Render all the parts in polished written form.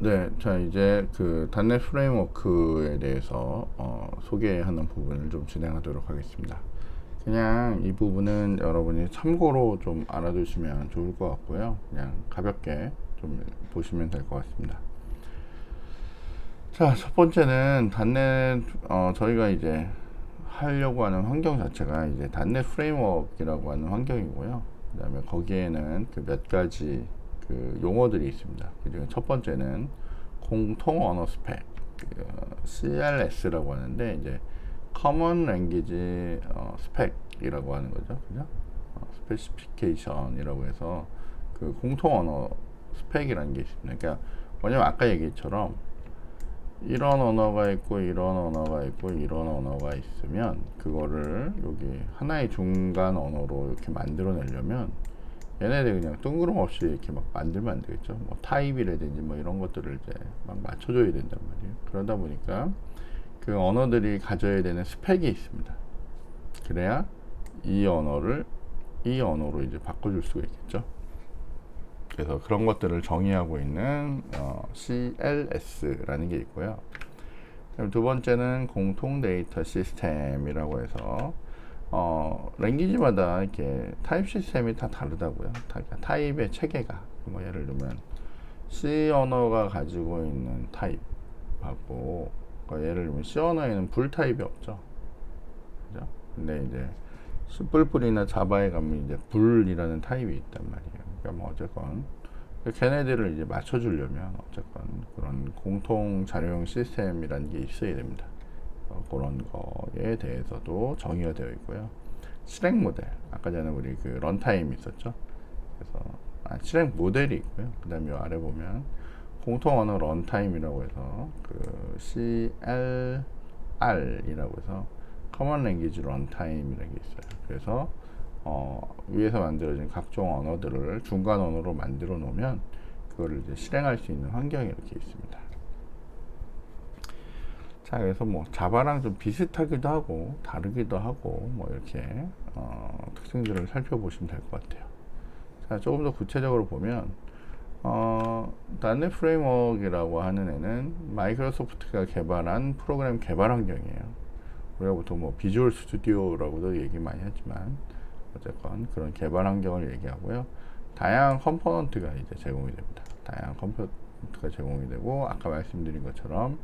네, 자 이제 그 단넷 프레임워크에 대해서 소개하는 부분을 좀 진행하도록 하겠습니다. 그냥 이 부분은 여러분이 참고로 좀 알아두시면 좋을 것 같고요. 그냥 가볍게 좀 보시면 될 것 같습니다. 자, 첫 번째는 단넷 저희가 이제 하려고 하는 환경 자체가 이제 단넷 프레임워크라고 하는 환경이고요. 그다음에 거기에는 그 몇 가지 그 용어들이 있습니다. 그중에 첫 번째는 공통 언어 스펙, CLS라고 하는데 이제 Common Language Spec이라고 하는 거죠, 그죠? 스페시피케이션이라고 해서 그 공통 언어 스펙이라는 게 있습니다. 그러니까 뭐냐면 아까 얘기처럼 이런 언어가 있고 이런 언어가 있고 이런 언어가 있으면 그거를 여기 하나의 중간 언어로 이렇게 만들어내려면 얘네들 그냥 뜬구름없이 이렇게 막 만들면 안 되겠죠. 뭐 타입이라든지 뭐 이런 것들을 이제 막 맞춰줘야 된단 말이에요. 그러다 보니까 그 언어들이 가져야 되는 스펙이 있습니다. 그래야 이 언어를 이 언어로 이제 바꿔줄 수가 있겠죠. 그래서 그런 것들을 정의하고 있는 CLS라는 게 있고요. 두 번째는 공통 데이터 시스템이라고 해서 랭귀지마다 이렇게 타입 시스템이 다 다르다고요. 타입의 체계가 뭐 예를 들면 C 언어가 가지고 있는 타입하고 예를 들면 C 언어에는 불 타입이 없죠. 그죠? 근데 이제 C++이나 자바에 가면 이제 불이라는 타입이 있단 말이에요. 그러니까 뭐 어쨌건 걔네들을 이제 맞춰주려면 어쨌건 그런 공통 자료형 시스템이라는 게 있어야 됩니다. 그런 거에 대해서도 정의가 되어 있고요. 실행 모델, 아까 전에 우리 그 런타임 있었죠. 그래서 실행 모델이 있고요. 그 다음에 아래 보면 공통 언어 런타임이라고 해서 그 CLR이라고 해서 Common Language Runtime이라는 게 있어요. 그래서 위에서 만들어진 각종 언어들을 중간 언어로 만들어 놓으면 그거를 이제 실행할 수 있는 환경이 이렇게 있습니다. 자, 그래서 뭐 자바랑 좀 비슷하기도 하고 다르기도 하고 뭐 이렇게 특징들을 살펴보시면 될 것 같아요. 자, 조금 더 구체적으로 보면 단넷 프레임워크라고 하는 애는 마이크로소프트가 개발한 프로그램 개발 환경이에요. 우리가 보통 뭐 비주얼 스튜디오라고도 얘기 많이 하지만 어쨌건 그런 개발 환경을 얘기하고요. 다양한 컴포넌트가 이제 제공이 됩니다. 다양한 컴포넌트가 제공이 되고 아까 말씀드린 것처럼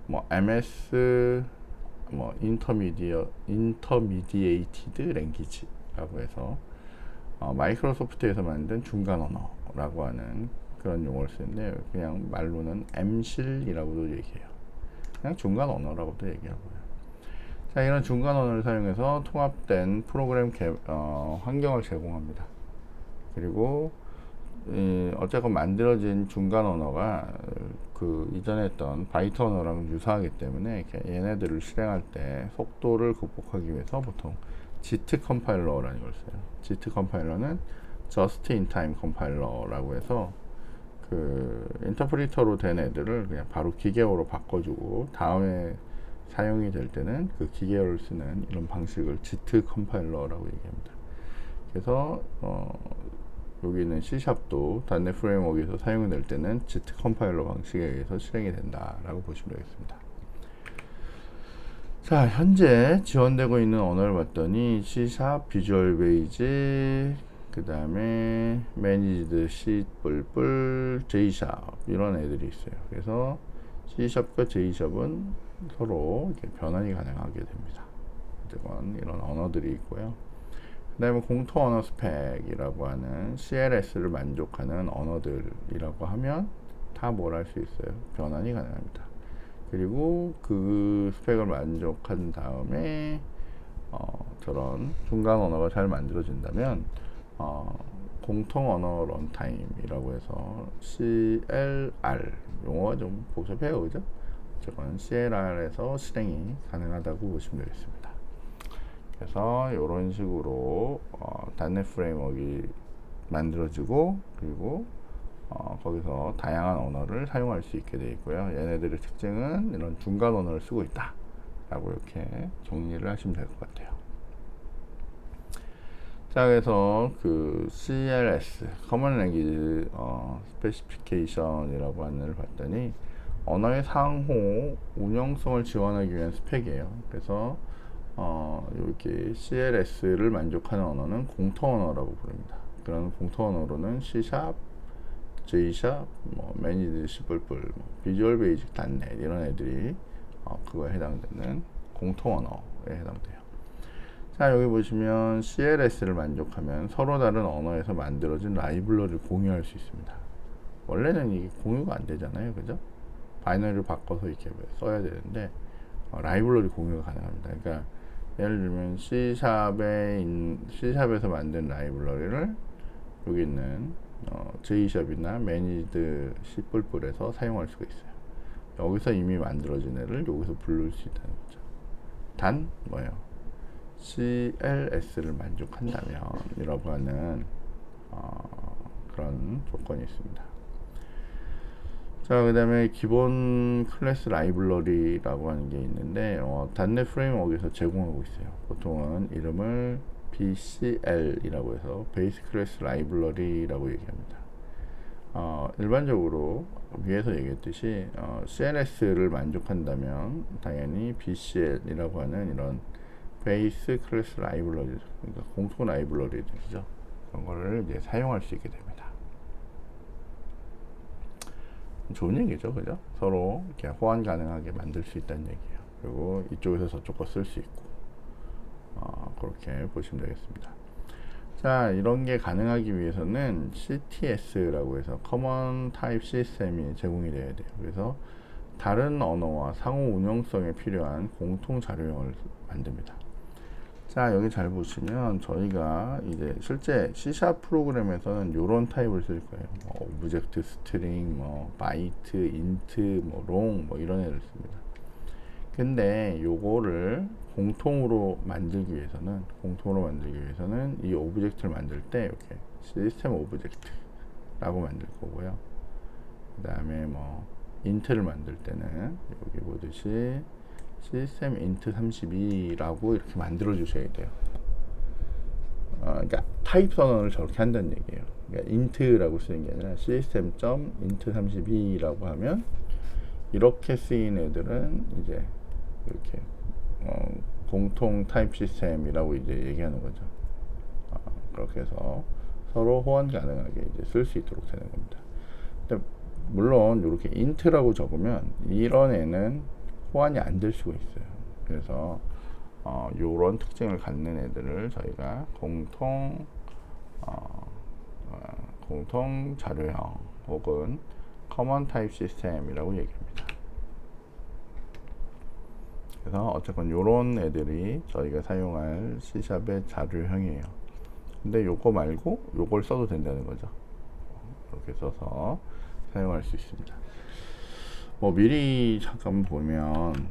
뭐 MS 뭐 인터미디에이티드 랭귀지라고 해서 마이크로소프트에서 만든 중간 언어라고 하는 그런 용어를 쓰는데 그냥 말로는 MSIL이라고도 얘기해요. 그냥 중간 언어라고도 얘기하고요. 자, 이런 중간 언어를 사용해서 통합된 프로그램 환경을 제공합니다. 그리고 어쨌건 만들어진 중간 언어가 그 이전에 했던 바이트 언어랑 유사하기 때문에 얘네들을 실행할 때 속도를 극복하기 위해서 보통 JIT 컴파일러라는 걸 써요. JIT 컴파일러는 Just in Time 컴파일러라고 해서 그 인터프리터로 된 애들을 그냥 바로 기계어로 바꿔주고 다음에 사용이 될 때는 그 기계어를 쓰는 이런 방식을 JIT 컴파일러라고 얘기합니다. 그래서 여기 있는 C샵도 단넷 프레임워크에서 사용이 될 때는 JIT 컴파일러 방식에 의해서 실행이 된다라고 보시면 되겠습니다. 자, 현재 지원되고 있는 언어를 봤더니 C샵, 비주얼 베이직, 그 다음에 매니지드 C++, J샵 이런 애들이 있어요. 그래서 C샵과 J샵은 서로 이렇게 변환이 가능하게 됩니다. 어쨌건 이런 언어들이 있고요. 그 다음에 공통 언어 스펙이라고 하는 CLS를 만족하는 언어들이라고 하면 다 뭘 할 수 있어요? 변환이 가능합니다. 그리고 그 스펙을 만족한 다음에 저런 중간 언어가 잘 만들어진다면 공통 언어 런타임이라고 해서 CLR 용어가 좀 복잡해요, 그죠? 어쨌건 CLR에서 실행이 가능하다고 보시면 되겠습니다. 그래서 이런 식으로 단넷 프레임워크가 만들어지고 그리고 거기서 다양한 언어를 사용할 수 있게 되어 있고요. 얘네들의 특징은 이런 중간 언어를 쓰고 있다 라고 이렇게 정리를 하시면 될 것 같아요. 자, 그래서 그 CLS, Common Language Specification이라고 하는 걸 봤더니 언어의 상호 운영성을 지원하기 위한 스펙이에요. 그래서 이렇게 CLS를 만족하는 언어는 공통 언어라고 부릅니다. 그런 공통 언어로는 C#, J#, Managed C++, 비주얼 베이직 .NET 이런 애들이 그거에 해당되는 공통 언어에 해당돼요. 자, 여기 보시면 CLS를 만족하면 서로 다른 언어에서 만들어진 라이브러리를 공유할 수 있습니다. 원래는 이게 공유가 안 되잖아요, 그죠? 바이너리를 바꿔서 이렇게 써야 되는데 라이브러리 공유가 가능합니다. 그러니까 예를 들면 C샵에서 만든 라이브러리를 여기 있는 J샵이나 Managed C++에서 사용할 수가 있어요. 여기서 이미 만들어진 애를 여기서 부를 수 있다는 거죠. 단 뭐예요? CLS를 만족한다면 이라고 하는 그런 조건이 있습니다. 자, 그 다음에 기본 클래스 라이브러리라고 하는 게 있는데 .NET 프레임워크에서 제공하고 있어요. 보통은 이름을 BCL이라고 해서 베이스 클래스 라이브러리라고 얘기합니다. 일반적으로 위에서 얘기했듯이 CLS를 만족한다면 당연히 BCL이라고 하는 이런 베이스 클래스 라이브러리, 그러니까 공통 라이브러리들이죠. 그런 거를 이제 사용할 수 있게 됩니다. 좋은 얘기죠, 그죠? 서로 이렇게 호환 가능하게 만들 수 있다는 얘기예요. 그리고 이쪽에서 저쪽 거 쓸 수 있고, 그렇게 보시면 되겠습니다. 자, 이런 게 가능하기 위해서는 CTS라고 해서 Common Type System이 제공이 돼야 돼요. 그래서 다른 언어와 상호 운용성에 필요한 공통 자료형을 만듭니다. 자, 여기 잘 보시면 저희가 이제 실제 C# 프로그램에서는 이런 타입을 쓸 거예요. 오브젝트, 스트링, 바이트, 인트, 롱 이런 애를 씁니다. 근데 요거를 공통으로 만들기 위해서는 이 오브젝트를 만들 때 이렇게 시스템 오브젝트라고 만들 거고요. 그 다음에 인트를 만들 때는 여기 보듯이 시스템 인트 32라고 이렇게 만들어 주셔야 돼요. 그러니까 타입 선언을 저렇게 한다는 얘기예요. 그러니까 인트라고 쓰는 게 아니라 시스템 int 32라고 하면 이렇게 쓰인 애들은 이제 이렇게 공통 타입 시스템이라고 이제 얘기하는 거죠. 그렇게 해서 서로 호환 가능하게 이제 쓸 수 있도록 되는 겁니다. 근데 물론 이렇게 int라고 적으면 이런 애는 호환이 안 될 수가 있어요. 그래서 요런 특징을 갖는 애들을 저희가 공통 자료형 혹은 Common Type System이라고 얘기합니다. 그래서 어쨌건 요런 애들이 저희가 사용할 C샵의 자료형이에요. 근데 요거 말고 요걸 써도 된다는 거죠. 이렇게 써서 사용할 수 있습니다. 미리 잠깐 보면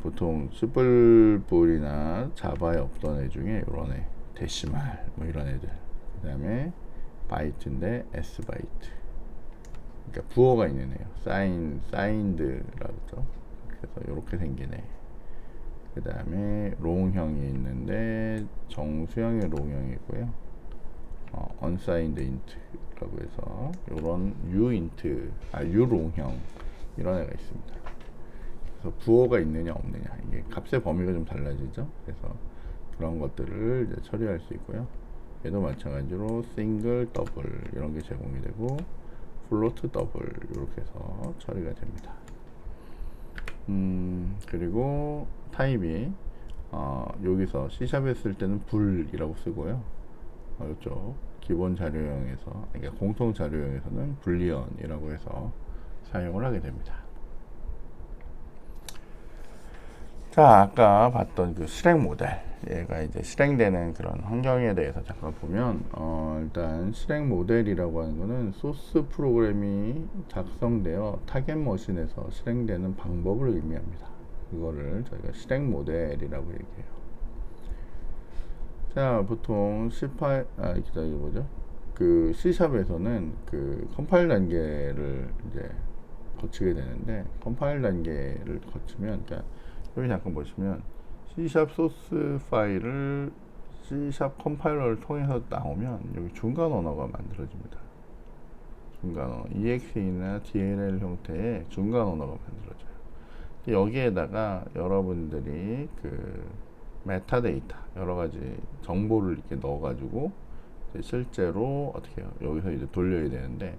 보통 C++이나 자바에 없던 애 중에 이런 애, 데시말 이런 애들, 그 다음에 바이트인데 S바이트, 그러니까 부호가 있는 애요. 사인드라고 하죠. 그래서 이렇게 생긴 애. 그 다음에 롱형이 있는데 정수형의 롱형이고요. unsigned int라고 해서 이런 u롱형 이런 애가 있습니다. 그래서 부호가 있느냐 없느냐, 이게 값의 범위가 좀 달라지죠. 그래서 그런 것들을 이제 처리할 수 있고요. 얘도 마찬가지로 싱글, 더블 이런 게 제공이 되고 플로트, 더블 이렇게 해서 처리가 됩니다. 그리고 타입이 여기서 C샵에 쓸 때는 불이라고 쓰고요. 이쪽 기본 자료형에서, 그러니까 공통 자료형에서는 불리언이라고 해서 사용을 하게 됩니다. 자, 아까 봤던 그 실행 모델, 얘가 이제 실행되는 그런 환경에 대해서 잠깐 보면 일단 실행 모델이라고 하는 거는 소스 프로그램이 작성되어 타겟 머신에서 실행되는 방법을 의미합니다. 이거를 저희가 실행 모델이라고 얘기해요. 자, 보통 그 C샵에서는 그 컴파일 단계를 이제 거치게 되는데, 컴파일 단계를 거치면, 그러니까 여기 잠깐 보시면 C샵 소스 파일을 C# 컴파일러를 통해서 나오면 여기 중간 언어가 만들어집니다. 중간 언어, EXE나 DLL 형태의 중간 언어가 만들어져요. 여기에다가 여러분들이 그 메타데이터 여러 가지 정보를 이렇게 넣어가지고 실제로 어떻게 해요? 여기서 이제 돌려야 되는데,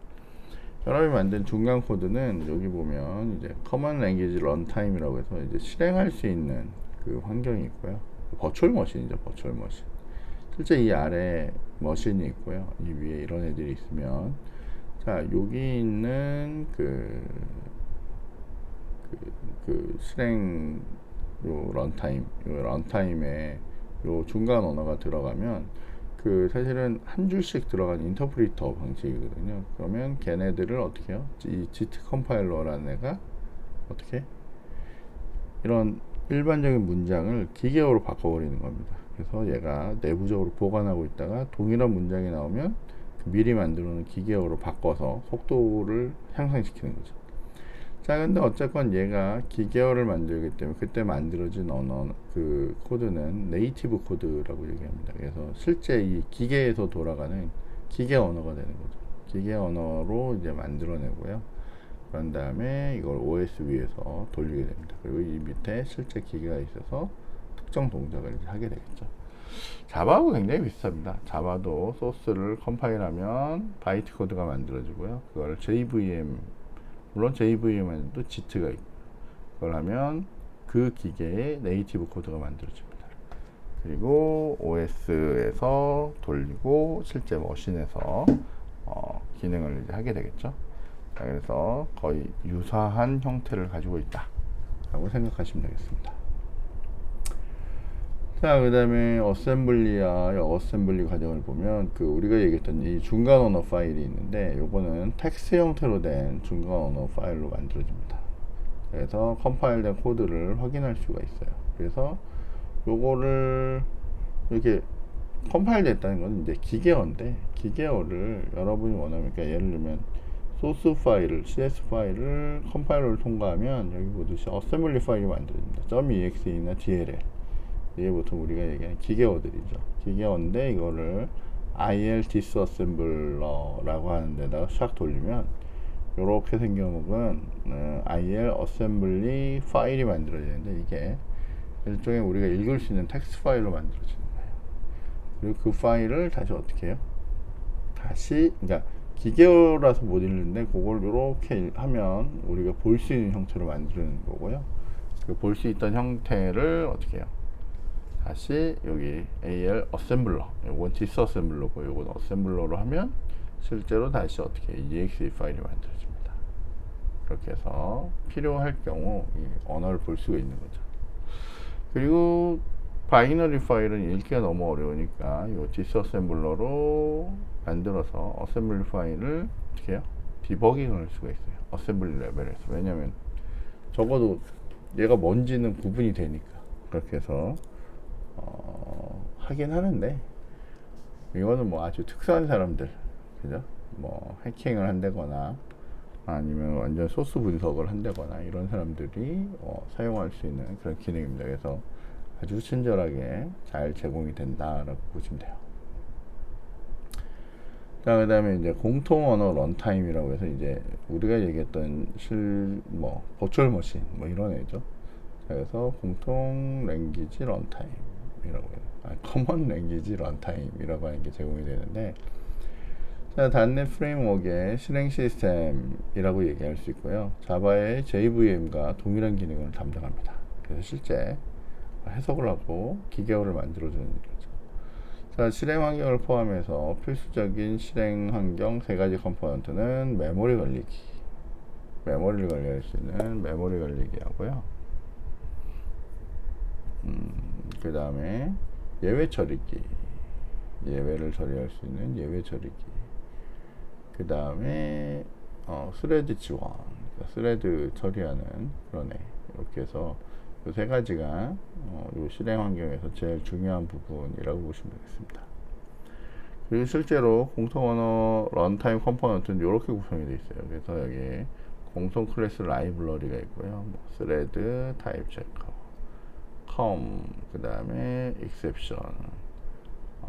여러분이 만든 중간 코드는 여기 보면 이제 커먼 랭귀지 런타임이라고 해서 이제 실행할 수 있는 그 환경이 있고요. 버추얼 머신이죠, 버추얼 머신. 실제 이 아래 머신이 있고요. 이 위에 이런 애들이 있으면, 자, 여기 있는 그 실행 요 런타임에 요 중간 언어가 들어가면 그 사실은 한 줄씩 들어간 인터프리터 방식이거든요. 그러면 걔네들을 어떻게 해요? 이 GT 컴파일러라는 애가 어떻게 이런 일반적인 문장을 기계어로 바꿔버리는 겁니다. 그래서 얘가 내부적으로 보관하고 있다가 동일한 문장이 나오면 그 미리 만들어 놓은 기계어로 바꿔서 속도를 향상시키는 거죠. 자, 근데 어쨌건 얘가 기계어를 만들기 때문에 그때 만들어진 언어 그 코드는 네이티브 코드라고 얘기합니다. 그래서 실제 이 기계에서 돌아가는 기계 언어가 되는 거죠. 기계 언어로 이제 만들어내고요. 그런 다음에 이걸 OS 위에서 돌리게 됩니다. 그리고 이 밑에 실제 기계가 있어서 특정 동작을 이제 하게 되겠죠. 자바하고 굉장히 비슷합니다. 자바도 소스를 컴파일하면 바이트 코드가 만들어지고요. 그걸 JVM, 물론 JVM에도 JIT가 있고, 그걸 하면 그 기계에 네이티브 코드가 만들어집니다. 그리고 OS에서 돌리고 실제 머신에서 기능을 이제 하게 되겠죠. 자, 그래서 거의 유사한 형태를 가지고 있다 라고 생각하시면 되겠습니다. 자, 그 다음에 어셈블리 과정을 보면 그 우리가 얘기했던 이 중간 언어 파일이 있는데, 요거는 텍스트 형태로 된 중간 언어 파일로 만들어집니다. 그래서 컴파일된 코드를 확인할 수가 있어요. 그래서 요거를 이렇게 컴파일 됐다는 건 이제 기계어인데, 기계어를 여러분이 원하면, 그러니까 예를 들면 소스 파일을, CS 파일을 컴파일러를 통과하면 여기 보듯이 어셈블리 파일이 만들어집니다. .exe나 DLL, 이게 보통 우리가 얘기하는 기계어들이죠. 기계어인데 이거를 IL 디스어셈블러라고 하는 데다가 샥 돌리면 이렇게 생겨먹은 IL 어셈블리 파일이 만들어지는데, 이게 일종의 우리가 읽을 수 있는 텍스트 파일로 만들어지는 거예요. 그리고 그 파일을 다시 어떻게 해요? 다시, 그러니까 기계어라서 못 읽는데 그걸 이렇게 하면 우리가 볼 수 있는 형태로 만드는 거고요. 그 볼 수 있던 형태를 어떻게 해요? 다시 여기 AL 어셈블러, 이건 디스어셈블러고 이건 어셈블러로 하면 실제로 다시 어떻게 exe 파일이 만들어집니다. 그렇게 해서 필요할 경우 이 언어를 볼 수가 있는 거죠. 그리고 바이너리 파일은 읽기가 너무 어려우니까 이 디스어셈블러로 만들어서 어셈블리 파일을 어떻게 해요? 디버깅을 할 수가 있어요. 어셈블리 레벨에서. 왜냐면 적어도 얘가 뭔지는 구분이 되니까. 그렇게 해서 하긴 하는데, 이거는 뭐 아주 특수한 사람들, 그죠? 뭐 해킹을 한다거나 아니면 완전 소스 분석을 한다거나 이런 사람들이 사용할 수 있는 그런 기능입니다. 그래서 아주 친절하게 잘 제공이 된다라고 보시면 돼요. 자, 그 다음에 이제 공통 언어 런타임이라고 해서 이제 우리가 얘기했던 버추얼 머신 이런 애죠. 그래서 공통 랭귀지 런타임이라고 해요. 커먼 랭귀지 런타임이라고 하는 게 제공이 되는데, 자, .NET 프레임워크의 실행 시스템이라고 얘기할 수 있고요. 자바의 JVM과 동일한 기능을 담당합니다. 그래서 실제 해석을 하고 기계어를 만들어주는 거죠. 자, 실행 환경을 포함해서 필수적인 실행 환경 세 가지 컴포넌트는 메모리 걸리기, 메모리를 관리할 수 있는 메모리 걸리기 하고요. 그 다음에 예외 처리기, 예외를 처리할 수 있는 예외 처리기. 그 다음에 스레드 지원, 그러니까 스레드 처리하는 그런 애. 이렇게 해서 이 세 가지가 이 실행 환경에서 제일 중요한 부분이라고 보시면 되겠습니다. 그리고 실제로 공통 언어 런타임 컴포넌트는 이렇게 구성이 되어 있어요. 그래서 여기 공통 클래스 라이브러리가 있고요. 스레드, 타입 체커, 그 다음에 exception,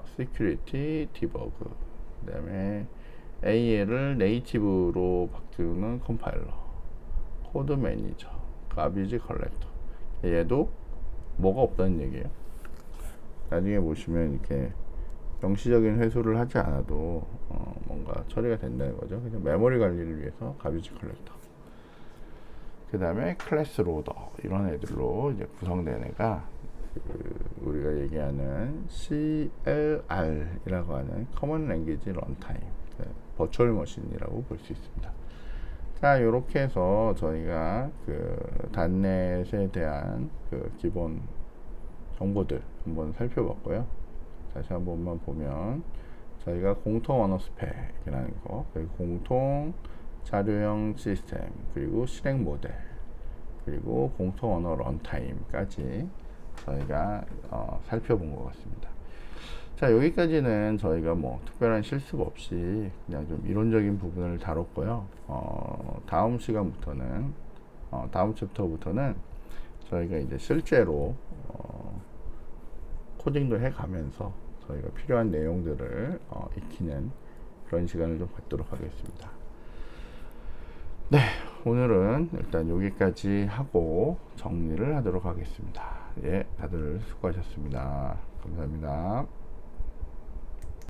security debug, 그 다음에 AL을 네이티브로 바꾸는 컴파일러, 코드 매니저, 가비지 컬렉터. 얘도 뭐가 없다는 얘기예요. 나중에 보시면 이렇게 명시적인 회수를 하지 않아도 뭔가 처리가 된다는 거죠. 그냥 메모리 관리를 위해서 가비지 컬렉터. 그 다음에 클래스 로더, 이런 애들로 이제 구성된 애가 우리가 얘기하는 CLR이라고 하는 커먼 랭귀지 런타임 버추얼 머신이라고 볼 수 있습니다. 자, 이렇게 해서 저희가 그 단넷에 대한 그 기본 정보들 한번 살펴봤고요. 다시 한 번만 보면 저희가 공통 언어 스펙이라는 거, 그리고 공통 자료형 시스템, 그리고 실행 모델, 그리고 공통 언어 런타임까지 저희가 살펴본 것 같습니다. 자, 여기까지는 저희가 뭐 특별한 실습 없이 그냥 좀 이론적인 부분을 다뤘고요. 다음 시간부터는 다음 챕터부터는 저희가 이제 실제로 코딩도 해가면서 저희가 필요한 내용들을 익히는 그런 시간을 좀 갖도록 하겠습니다. 네, 오늘은 일단 여기까지 하고 정리를 하도록 하겠습니다. 예, 다들 수고하셨습니다. 감사합니다.